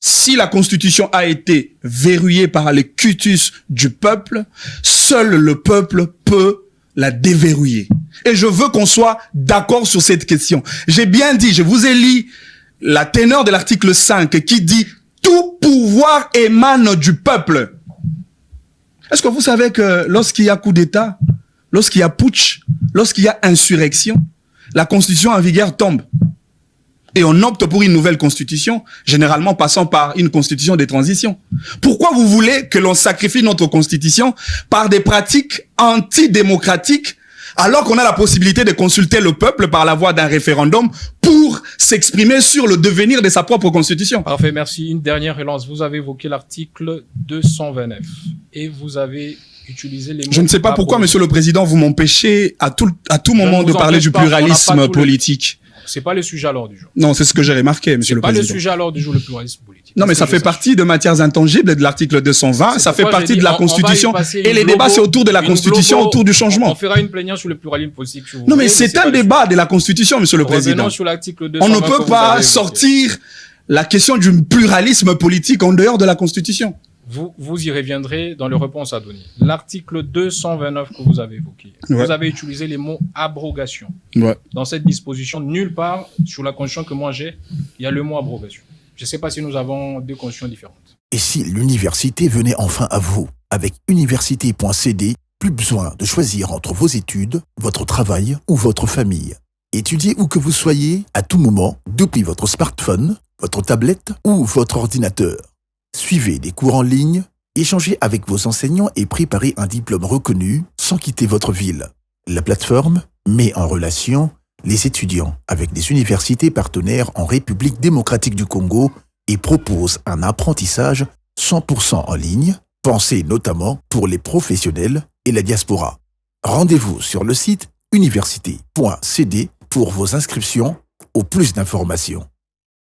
Si la Constitution a été verrouillée par les cutus du peuple, seul le peuple peut la déverrouiller. Et je veux qu'on soit d'accord sur cette question. J'ai bien dit, je vous ai lu la teneur de l'article 5 qui dit « Tout pouvoir émane du peuple ». Est-ce que vous savez que lorsqu'il y a coup d'État, lorsqu'il y a putsch, lorsqu'il y a insurrection, la Constitution en vigueur tombe? Et on opte pour une nouvelle constitution, généralement passant par une constitution de transition. Pourquoi vous voulez que l'on sacrifie notre constitution par des pratiques antidémocratiques alors qu'on a la possibilité de consulter le peuple par la voie d'un référendum pour s'exprimer sur le devenir de sa propre constitution? Parfait, merci. Une dernière relance. Vous avez évoqué l'article 229 et vous avez utilisé les mots... Je ne sais pas pourquoi, Monsieur le Président, vous m'empêchez à tout moment de parler du pluralisme politique. C'est pas le sujet à l'ordre du jour. Non, c'est ce que j'ai remarqué, Monsieur le Président. C'est pas le sujet à l'ordre du jour, le pluralisme politique. Non, mais ça fait partie de matières intangibles de l'article 220. Ça fait partie de la Constitution. Et les débats, c'est autour de la Constitution, autour du changement. On fera une plénière sur le pluralisme politique. Non, mais c'est un débat de la Constitution, Monsieur le Président. Sur l'article 220. On ne peut pas sortir la question du pluralisme politique en dehors de la Constitution. Vous y reviendrez dans les réponses à donner. L'article 229 que vous avez évoqué, vous avez utilisé les mots abrogation. Dans cette disposition, nulle part sur la constitution que moi j'ai, il y a le mot abrogation. Je ne sais pas si nous avons deux constitutions différentes. Et si l'université venait enfin à vous? Avec université.cd, plus besoin de choisir entre vos études, votre travail ou votre famille. Étudiez où que vous soyez, à tout moment, depuis votre smartphone, votre tablette ou votre ordinateur. Suivez des cours en ligne, échangez avec vos enseignants et préparez un diplôme reconnu sans quitter votre ville. La plateforme met en relation les étudiants avec des universités partenaires en République démocratique du Congo et propose un apprentissage 100% en ligne, pensé notamment pour les professionnels et la diaspora. Rendez-vous sur le site université.cd pour vos inscriptions ou plus d'informations.